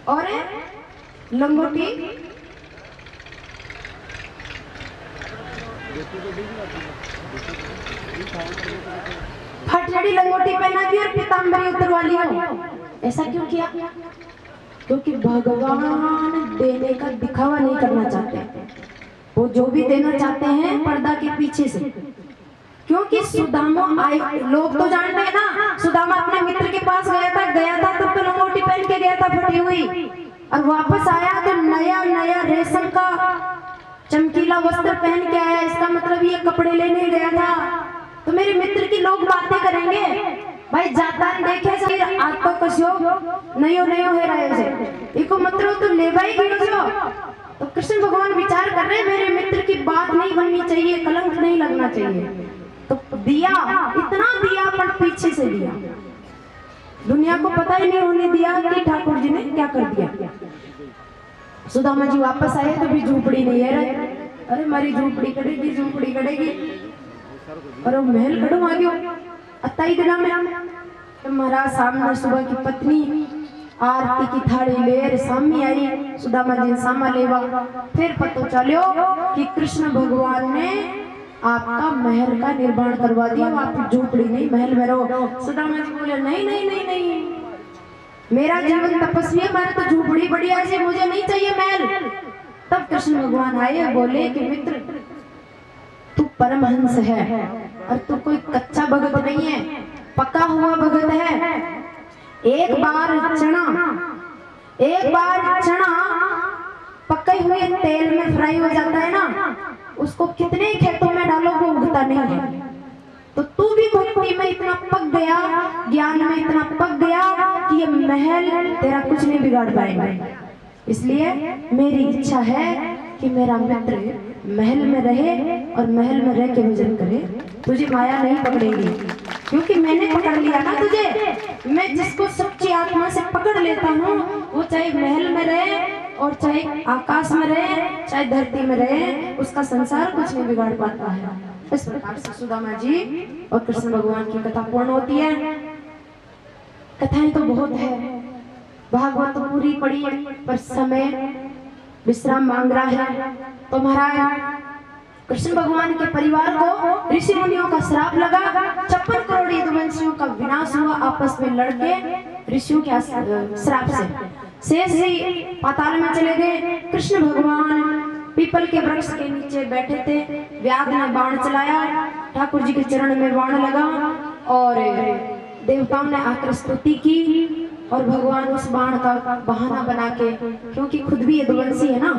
Speaker 1: और लंगोटी फटड़ी लंगोटी पहना दी और पीताम्बरी उतरवा लियो। ऐसा क्यों किया? क्योंकि भगवान देने का दिखावा नहीं करना चाहते, वो जो भी देना चाहते हैं पर्दा के पीछे से। क्योंकि सुदामा आए, लोग तो जानते हैं ना, सुदामा अपने मित्र के पास गया था तब तो लंगोटी पहन के गया था फटी हुई, और वापस आया तो नया नया रेशम का चमकीला वस्त्र पहन के आया। इसका मतलब ये कपड़े लेने गया था। तो मेरे मित्र की लोग बातें करेंगे भाई जाता देखे फिर आज तो कसियो नयो है रहे से इको मतलब तो ले भाई गिरो। तो कृष्ण भगवान विचार कर रहे मेरे मित्र की बात नहीं बननी चाहिए, कलंक नहीं लगना चाहिए। तो दिया इतना दिया पर पीछे से दिया, दुनिया को पता ही नहीं होने दिया कि ठाकुर जी ने क्या कर दिया। सुदामा जी वापस आए तो भी झूपड़ी नहीं है। अरे हमारी झूपड़ी कटेगी और वो महल खड़ो आ गयो। अत्ताई दिना में महाराज सामने सुबह की पत्नी आरती की थाली लेर सामी आई। सुदामा जी सामा लेवा फिर पतो चलो कि कृष्ण भगवान ने आपका महल का निर्माण करवा दिया, आप झूपड़ी नहीं महल में रहो। सुदामा जी बोले नहीं, मेरा जीवन तपस्वी है, मैंने तो झूपड़ी बढ़िया से, मुझे नहीं चाहिए महल। तब कृष्ण भगवान आए बोले कि मित्र तू परमहंस है और तू कोई कच्चा भगत नहीं है, पका हुआ भगत है। एक बार चना पके हुए तेल में फ्राई हो जाता है ना, उसको कितने खेतों में डालो वो उगता नहीं है। तो तू भी भक्ति में इतना पक गया, ज्ञान में इतना पक गया कि ये महल तेरा कुछ नहीं बिगाड़ पाएगा। इसलिए मेरी इच्छा है कि मेरा मित्र महल में रहे और महल में रह के भजन करे, तुझे माया नहीं पकड़ेगी। क्योंकि मैंने पकड़ लिया ना तुझे। मैं जिसको सच्ची आत्मा से पकड़ लेता हूँ वो चाहे महल में रहे और चाहे आकाश में रहे चाहे धरती में रहे, उसका संसार कुछ नहीं बिगाड़ पाता है। इस प्रकार से सुदामा जी और कृष्ण भगवान की कथा पूर्ण होती है। कथाएं तो बहुत है, भागवत तो पूरी पड़ी पर समय विश्राम मांग रहा है। तो महाराज कृष्ण भगवान के परिवार को ऋषि मुनियों का श्राप लगा, 56 करोड़ यदुवंशियों का विनाश हुआ आपस में लड़के ऋषियों के श्राप से। शेष जी पाताल में चले गए। कृष्ण भगवान पीपल के वृक्ष के नीचे बैठे थे। व्याध ने बाण चलाया, ठाकुर जी के चरण में बाण लगा और देवताओं ने आकर स्तुति की और भगवान उस बाण का बहाना बना के, क्योंकि खुद भी यदुवंशी है ना,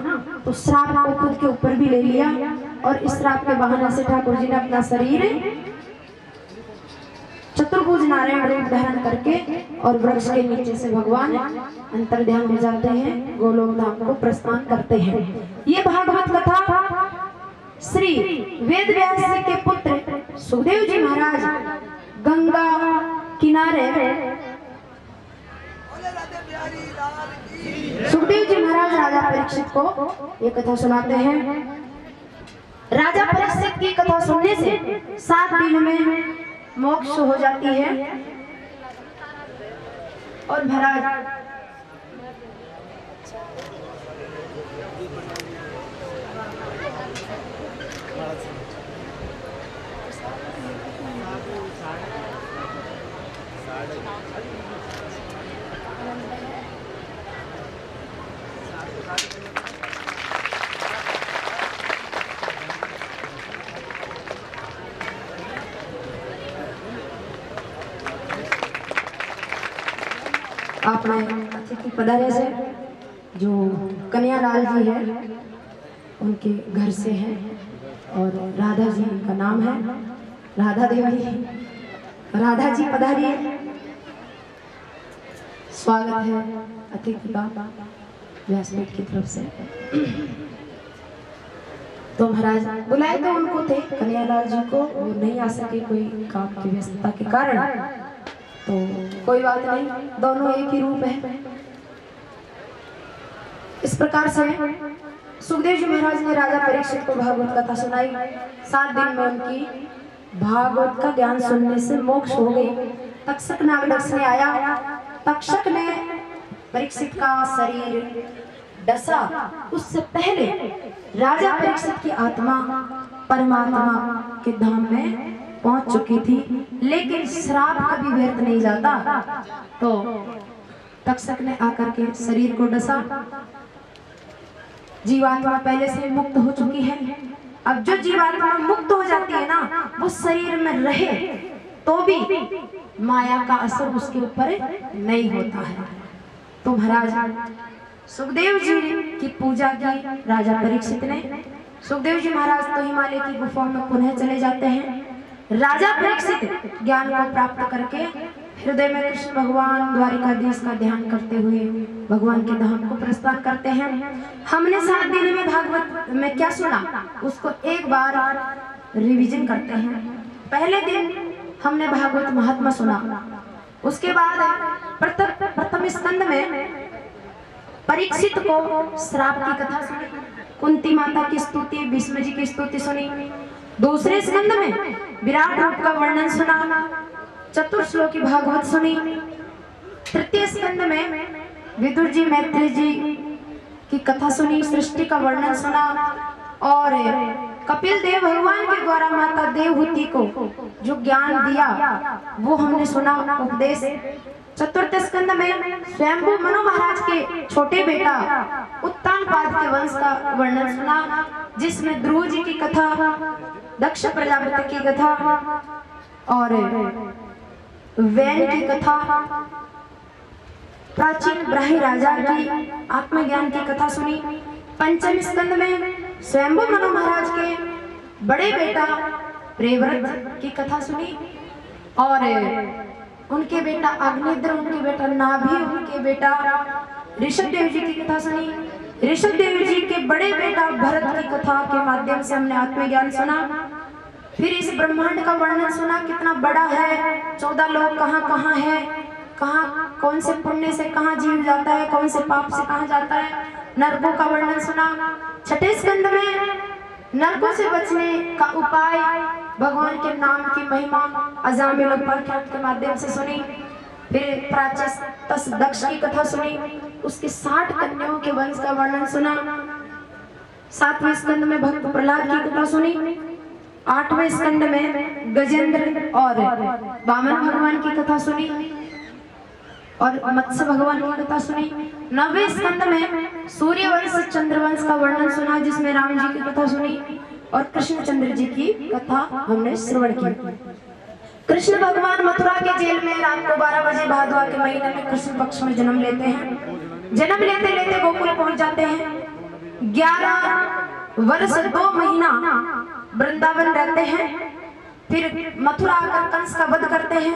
Speaker 1: तो श्राप को खुद के ऊपर भी ले लिया और इस श्राप के बहाने से ठाकुर जी ने अपना शरीर चतुर्भुज नारायण रूप धारण करके और वृक्ष के नीचे से भगवान अंतर्ध्यान हो जाते हैं, गोलोक धाम को प्रस्थान करते हैं। ये भागवत कथा श्री वेद व्यास जी के पुत्र सुखदेव जी महाराज गंगा किनारे सुखदेव जी महाराज राजा परीक्षित को ये कथा सुनाते हैं। राजा परीक्षित की कथा सुनने से 7 दिन में मोक्ष हो जाती है और महाराज आपने अतिथि पधारे से जो कन्यालाल जी है उनके घर से है और राधा जी का नाम है, राधा देवी। राधा जी पधारिए, स्वागत है अतिथि का व्यासपीठ की तरफ से। तो महाराज बुलाए तो उनको थे कन्यालाल जी को, वो नहीं आ सके कोई काम की व्यस्तता के कारण, तो कोई बात नहीं, दोनों एक ही रूप है। इस प्रकार से सुखदेव जी महाराज ने राजा परीक्षित को भागवत कथा सुनाई। 7 दिन में उनकी भागवत का ज्ञान सुनने से मोक्ष हो गई। तक्षक नागदक्ष ने आया, तक्षक ने परीक्षित का शरीर डसा। उससे पहले राजा परीक्षित की आत्मा परमात्मा के धाम में पहुंच चुकी थी, लेकिन श्राप कभी व्यर्थ नहीं जाता। तो तक्षक ने आकर के शरीर को डसा। जीवात्मा पहले से मुक्त हो चुकी है। अब जो जीवात्मा मुक्त हो जाती है ना, वो शरीर में रहे तो भी माया का असर उसके ऊपर नहीं होता है। तो महाराज सुखदेव जी की पूजा की राजा परीक्षित ने। सुखदेव जी महाराज तो हिमालय की गुफाओं में पुनः चले जाते हैं। राजा परीक्षित ज्ञान को प्राप्त करके हृदय में कृष्ण भगवान द्वारिकाधीश का ध्यान करते हुए भगवान के धाम को प्रस्थान करते हैं। हमने 7 दिन में भागवत में क्या सुना उसको एक बार रिवीजन करते हैं। पहले दिन हमने भागवत महात्मा सुना, उसके बाद प्रथम स्कंद में परीक्षित को श्राप की कथा सुनी, कुंती माता की स्तुति, भीष्म जी की स्तुति सुनी। दूसरे स्कंद में विराट रूप का वर्णन सुना, चतुर्श्लोकी भागवत सुनी। तृतीय स्कंद में विदुर जी मैत्री जी की कथा सुनी, सृष्टि का वर्णन सुना और कपिल देव भगवान के द्वारा माता देवहूति को जो ज्ञान दिया वो हमने सुना, उपदेश। चतुर्थ स्कंद में स्वयंभू मनु महाराज के छोटे बेटा उत्तानपाद के वंश का वर्णन सुना, जिसमें ध्रुव जी की कथा, दक्ष प्रजापति की कथा और वैन की कथा, प्राचीन ब्राह्मी राजा की आत्मज्ञान की कथा सुनी। पंचम स्कंद में स्वयंभू मनु महाराज के बड़े बेटा प्रेव्रत की कथा सुनी और उनके बेटा अग्निद्र, उनके बेटा नाभि, उनके बेटा ऋषभ देव जी की कथा सुनी। ऋषभ देव जी के बड़े बेटा भरत की कथा के माध्यम से हमने आत्मज्ञान सुना। फिर इस ब्रह्मांड का वर्णन सुना, कितना बड़ा है, 14 लोग कहाँ कहाँ है, कहाँ कौन से पुण्य से कहाँ जीव जाता है, कौन से पाप से कहाँ जाता है। नरकों का वर्णन सुना। छठे स्कंद में नरकों से बचने का उपाय, भगवान के नाम की महिमा अजामिल उपाख्यान के माध्यम से सुनी। फिर प्राचीन दक्ष की कथा सुनी, उसके 60 कन्याओं के वंश का वर्णन सुना। 7वें स्कंद में भक्त प्रहलाद की कथा सुनी। 8वें स्कंद में गजेंद्र और वामन भगवान की कथा सुनी और मत्स्य भगवान की कथा सुनी। 9वें स्कंद में सूर्यवंश चंद्रवंश का वर्णन सुना, जिसमें राम जी की कथा सुनी और कृष्णचंद्र जी की कथा हमने श्रवण की। कृष्ण भगवान मथुरा के जेल में रात को 12 बजे भादवा के महीने में कृष्ण पक्ष में जन्म लेते हैं। जन्म लेते लेते गोकुल पहुंच जाते हैं। 11 वर्ष 2 महीना वृंदावन रहते हैं। फिर मथुरा आकर कंस का वध करते हैं।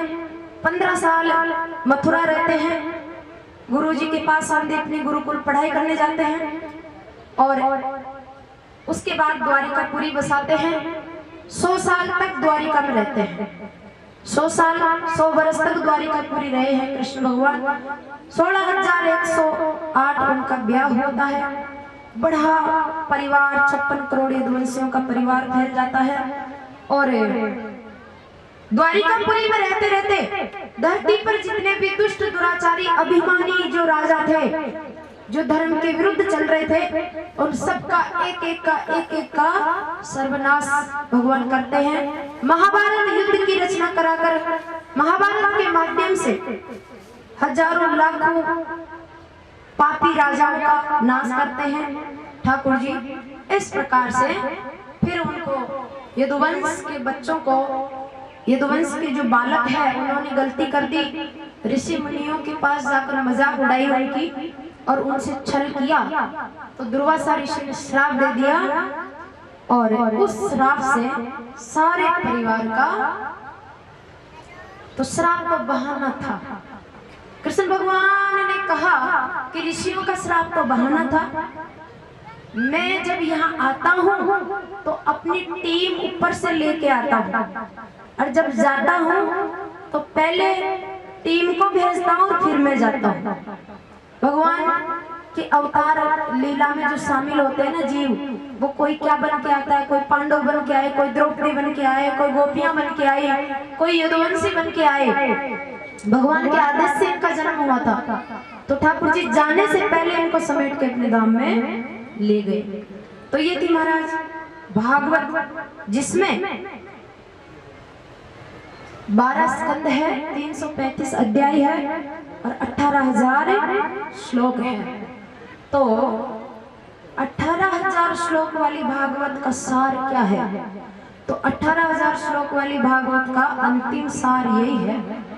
Speaker 1: 15 साल मथुरा रहते हैं। गुरुजी के पास सांदीपनी गुरुकुल पढ़ाई करने जाते हैं और उसके बाद द्वारिकापुरी बसाते हैं। 100 साल तक द्वारिका में रहते हैं। 100 वर्ष तक द्वारिकापुरी रहे हैं कृष्ण भगवान। 16,108 उनका ब्याह होता है। बड़ा परिवार, 56 करोड़ यदुवंशियों का परिवार फैल जाता है और द्वारिकापुरी में रहते रहते धरती पर जितने भी दुष्ट दुराचारी अभिमानी जो राजा थे, जो धर्म के विरुद्ध चल रहे थे, उन सबका एक एक का सर्वनाश भगवान करते हैं। महाभारत युद्ध की रचना कराकर महाभारत के माध्यम से हजारों लाखों पापी राजाओं का नाश करते हैं ठाकुर जी। इस प्रकार से फिर उनको यदुवंश के बच्चों को, यदुवंश के जो बालक है, उन्होंने गलती कर दी, ऋषि मुनियों के पास जाकर मजाक उड़ाई उनकी और उनसे छल किया, तो दुर्वासा ऋषि ने श्राप दे दिया और उस श्राप से सारे परिवार का, तो श्राप तो बहाना था। कृष्ण भगवान ने कहा कि ऋषियों का श्राप तो बहाना था, मैं जब यहाँ आता हूँ तो अपनी टीम ऊपर से लेके आता हूँ और जब जाता हूँ तो पहले टीम को भेजता हूँ फिर मैं जाता हूँ। भगवान के अवतार लीला में जो शामिल होते हैं ना जीव, वो कोई क्या बन के आता है, कोई पांडव बन के आए, कोई द्रौपदी बन के आए, कोई गोपियां बन के आई, कोई यदुवंशी बन के आए। भगवान के आदेश से इनका जन्म हुआ था, तो ठाकुर जी जाने से पहले इनको समेट के अपने धाम में ले गए। तो ये थी महाराज भागवत, जिसमें 12 स्कंद है, 335 अध्याय है और 18,000 श्लोक है। तो 18,000 श्लोक वाली भागवत का सार क्या है? तो 18,000 श्लोक वाली भागवत का अंतिम सार यही है।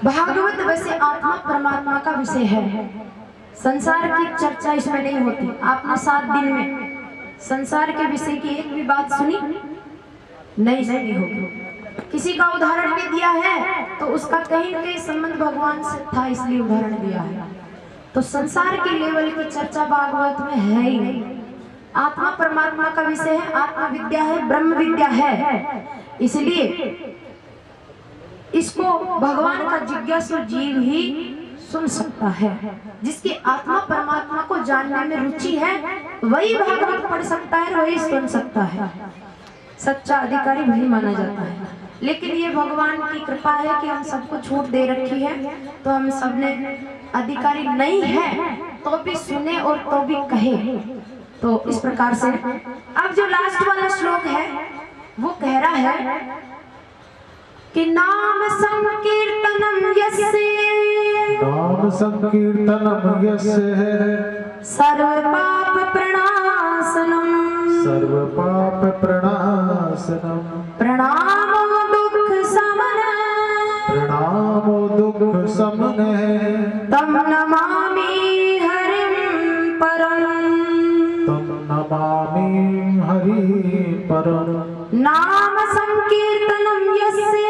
Speaker 1: भागवत वैसे आत्मा परमात्मा का विषय है, संसार की चर्चा इसमें नहीं होती। आपने 7 दिन में संसार के विषय की एक भी बात सुनी नहीं सुनी होगी। किसी का उदाहरण भी दिया है तो उसका कहीं न कहीं संबंध भगवान से था, इसलिए उदाहरण दिया है। तो संसार के लेवल की चर्चा भागवत में है ही नहीं। आत्मा परमात्मा का विषय है, आत्मा विद्या है, ब्रह्म विद्या है, इसलिए इसको भगवान का जिज्ञासु जीव ही सुन सकता है। जिसकी आत्मा परमात्मा को जानने में रुचि है वही भागवत पढ़ सकता है, वही सुन सकता है। सच्चा अधिकारी वही माना जाता है। लेकिन ये भगवान की कृपा है कि हम सबको छूट दे रखी है, तो हम सबने अधिकारी नहीं है तो भी सुने और तो भी कहे। तो इस प्रकार से अब जो लास्ट वाला श्लोक है वो कह रहा है कि नाम संकीर्तनम यस्य,
Speaker 2: नाम संकीर्तनम यस्य
Speaker 1: सर्व पाप प्रणाशनम,
Speaker 2: सर्व पाप प्रणाशनम,
Speaker 1: प्रणामो दुख समन,
Speaker 2: प्रणामो दुख समन,
Speaker 1: तम नमामि हरिं परम,
Speaker 2: तम नमामि हरि परम।
Speaker 1: नाम संकीर्तनम यस्य,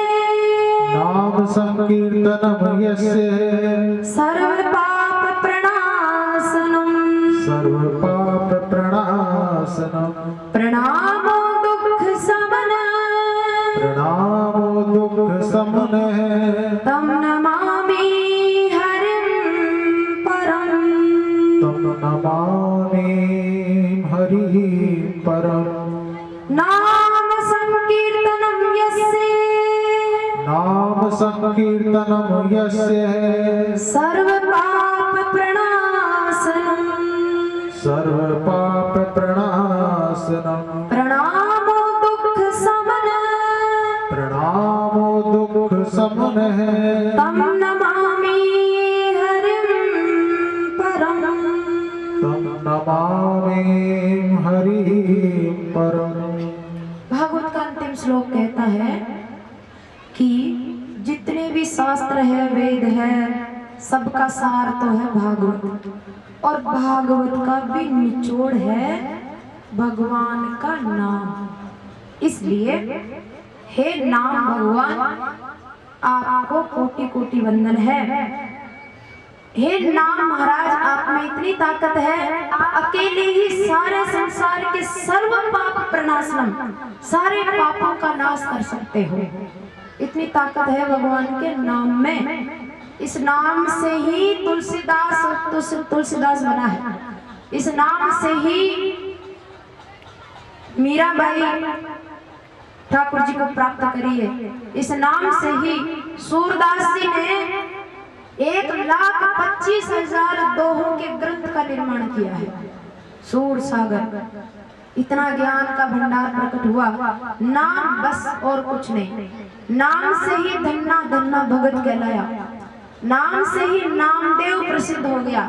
Speaker 2: नाम संकीर्तनम यस्य
Speaker 1: सर्व पाप प्रणाशनम,
Speaker 2: सर्व पाप प्रणाशनम,
Speaker 1: प्रणामो दुख
Speaker 2: समनः
Speaker 1: तं नमामि हरिं परम्
Speaker 2: तं नमामि हरिः परम्
Speaker 1: नाम संकीर्तनं यस्य
Speaker 2: नाम संकीर्तनं यस्य
Speaker 1: सर्वपाप प्रणाशनम्
Speaker 2: सर्वपाप प्रणाशनम्
Speaker 1: प्रणामो दुःख समनः
Speaker 2: प्रणामो दुःख समनः
Speaker 1: तं नमामि हरिं परम्
Speaker 2: तं नमामि हरिः परम्।
Speaker 1: भागवत का अंतिम श्लोक कहता है कि जितने भी शास्त्र है, वेद है, सबका सार तो है भागवत, और भागवत का भी निचोड़ है भगवान का नाम। इसलिए हे नाम भगवान, आपको कोटि कोटि वंदन है। हे नाम महाराज, आप में इतनी ताकत है, आप अकेले ही सारे संसार के सर्व पाप प्रणाशनम, सारे पापों का नाश कर सकते हो। इतनी ताकत है भगवान के नाम में। इस नाम से ही तुलसीदास बना है। इस नाम से ही मीराबाई ठाकुर जी को प्राप्त करी है। इस नाम से ही सूरदास जी ने 1,25,000 दोहों के ग्रंथ का निर्माण किया है। सूर सागर, इतना ज्ञान का भंडार प्रकट हुआ। नाम बस और कुछ नहीं। नाम से ही धन्ना धन्ना भगत कहलाया। नाम से ही नामदेव प्रसिद्ध हो गया।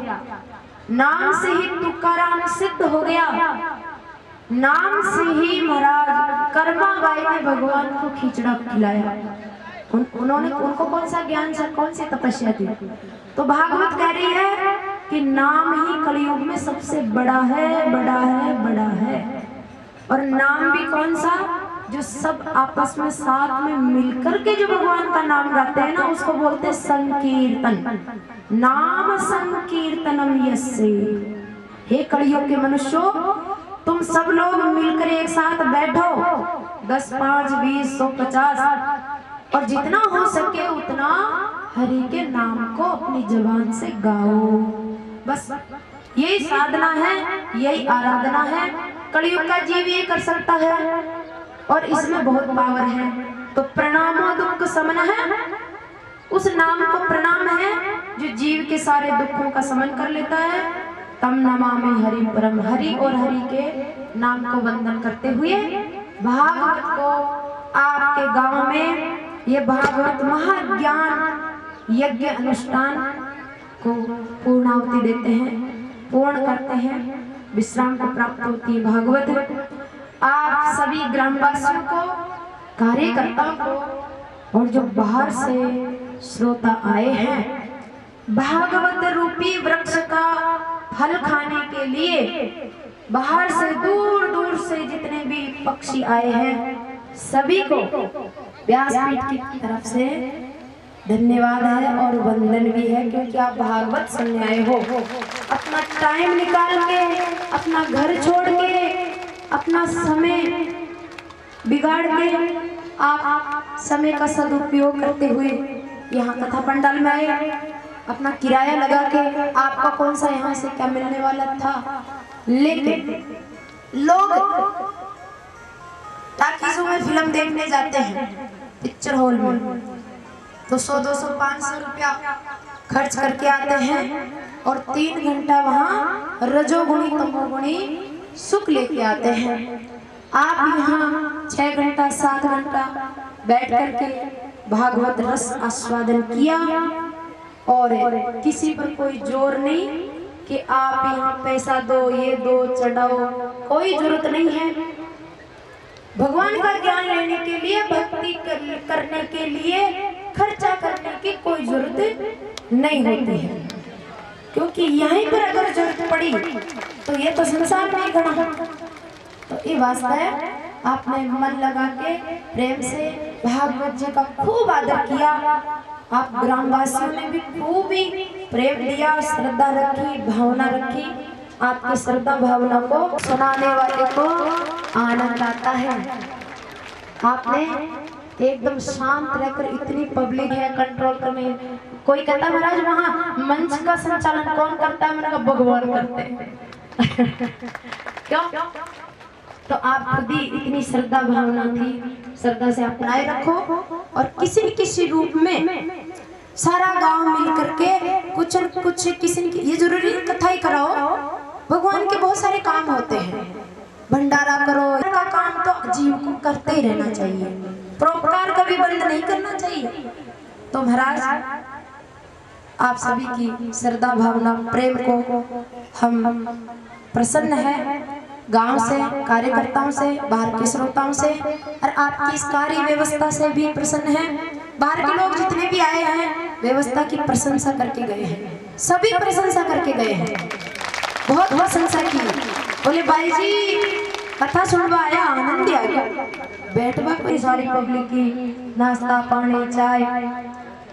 Speaker 1: नाम से ही तुकाराम सिद्ध हो गया। नाम से ही महाराज कर्माबाई ने भगवान को खिचड़ा खिलाया। उन्होंने उनको कौन सा ज्ञान, कौन सी तपस्या थी? तो भागवत कह रही है कि नाम ही कलयुग में सबसे बड़ा है, बड़ा है, बड़ा है। और नाम भी कौन सा? जो सब आपस में साथ में मिलकर के जो भगवान का नाम गाते हैं ना, उसको बोलते हैं संकीर्तन। नाम संकीर्तनम यस्य। हे कलयुग के मनुष्यों, तुम सब लोग मिलकर एक साथ बैठो, 10, 5, 20, 100, 50, और जितना हो सके उतना हरि के नाम को अपनी जुबान से गाओ। बस यही साधना है, यही आराधना है। कलयुग का जीव ये कर सकता है, और इसमें बहुत पावर है। तो प्रणामो दुख समन है, उस नाम को प्रणाम है जो जीव के सारे दुखों का समन कर लेता है। तम नमामि हरि परम, हरि और हरि के नाम को वंदन करते हुए भागवत को आपके गांव में ये भागवत महाज्ञान यज्ञ अनुष्ठान को पूर्णाहुति देते हैं, पूर्ण करते हैं। विश्राम को प्राप्त होती है भागवत। आप सभी ग्रामवासियों को, कार्यकर्ताओं को, और जो बाहर से श्रोता आए हैं, भागवत रूपी वृक्ष का फल खाने के लिए बाहर से दूर दूर से जितने भी पक्षी आए हैं, सभी को व्यासपीठ की तरफ से धन्यवाद है और वंदन भी है, क्योंकि आप भागवत सुनने आए हो। अपना टाइम निकाल के, अपना घर छोड़ के, अपना समय बिगाड़ के, आप समय का सदुपयोग करते हुए यहाँ कथा पंडाल में आए। अपना किराया लगा के, आपका कौन सा यहाँ से क्या मिलने वाला था, लेकिन लोग टाकीज़ों में फिल्म देखने जाते हैं, पिक्चर हॉल में, तो 100, 200, 500 रुपया खर्च करके आते हैं और 3 घंटा वहाँ रजोगुणी तमोगुणी सुख लेके आते हैं। आप यहाँ 6 घंटा 7 घंटा बैठ करके भागवत रस आस्वादन किया, और किसी पर कोई जोर नहीं कि आप यहाँ पैसा दो, ये दो, चढ़ाओ, कोई जरूरत नहीं है। भगवान का ज्ञान लेने के लिए, भक्ति करने के लिए खर्चा करने की कोई जरूरत नहीं होती है, क्योंकि यहीं पर अगर जरूरत पड़ी तो ये तो संसार में खड़ा है। तो ये वास्ता है, आपने मन लगा के प्रेम से भागवत जी का खूब आदर किया। आप ग्रामवासियों ने भी खूब ही प्रेम दिया, श्रद्धा रखी, भावना रखी। आपकी श्रद्धा भावना को सुनाने वाले को आनंद आता है। आपने एकदम शांत रहकर, इतनी पब्लिक है कंट्रोल करने। कोई कहता महाराज वहाँ मंच का संचालन कौन करता है? मैंने कहा भगवान करते हैं। क्यों? तो आप खुद ही इतनी श्रद्धा भावना थी, श्रद्धा से आप बनाए रखो और किसी न किसी रूप में सारा गांव मिल करके कुछ न कुछ किसी न ये जरूरी कथा ही कराओ। भगवान के बहुत सारे काम होते हैं, भंडारा करो, इनका काम तो जीव को करते ही रहना चाहिए, परोपकार कभी बंद नहीं करना चाहिए। तो महाराज आप सभी की श्रद्धा भावना प्रेम को हम प्रसन्न है, गांव से, कार्यकर्ताओं से, बाहर के श्रोताओं से और आपकी इस कार्य व्यवस्था से भी प्रसन्न है। बाहर के लोग जितने भी आए हैं व्यवस्था की प्रशंसा करके गए हैं, सभी प्रशंसा करके गए हैं, बहुत प्रशंसा की। बोले भाई जी कथा सुनवा आया, आनंद आ गया, बैठवा कोई सारी पब्लिक की, नाश्ता पानी चाय।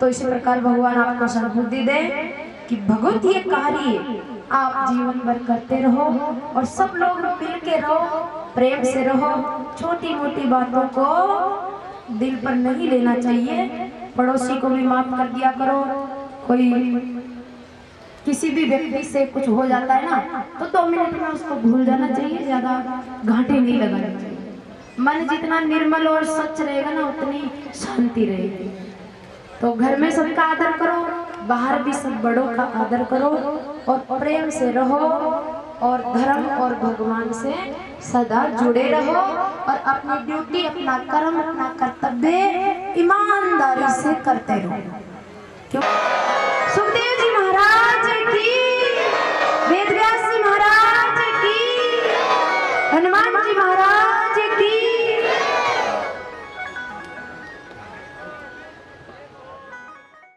Speaker 1: तो इसी प्रकार भगवान आपको सद्बुद्धि दे कि भगवत ये कार्य आप जीवन भर करते रहो और सब लोग मिल के रहो, प्रेम से रहो, छोटी मोटी बातों को दिल पर नहीं लेना चाहिए, पड़ोसी को भी माफ कर दिया करो। कोई किसी भी व्यक्ति से कुछ हो जाता है ना तो 2 मिनट में उसको भूल जाना चाहिए, ज्यादा घाटे नहीं लगाना चाहिए। मन जितना निर्मल और स्वच्छ रहेगा ना उतनी शांति रहेगी। तो घर में सबका आदर करो, बाहर भी सब बड़ों का आदर करो और प्रेम से रहो और धर्म और भगवान से सदा जुड़े रहो और अपनी ड्यूटी, अपना कर्म, अपना कर्तव्य ईमानदारी से करते रहो। क्यों?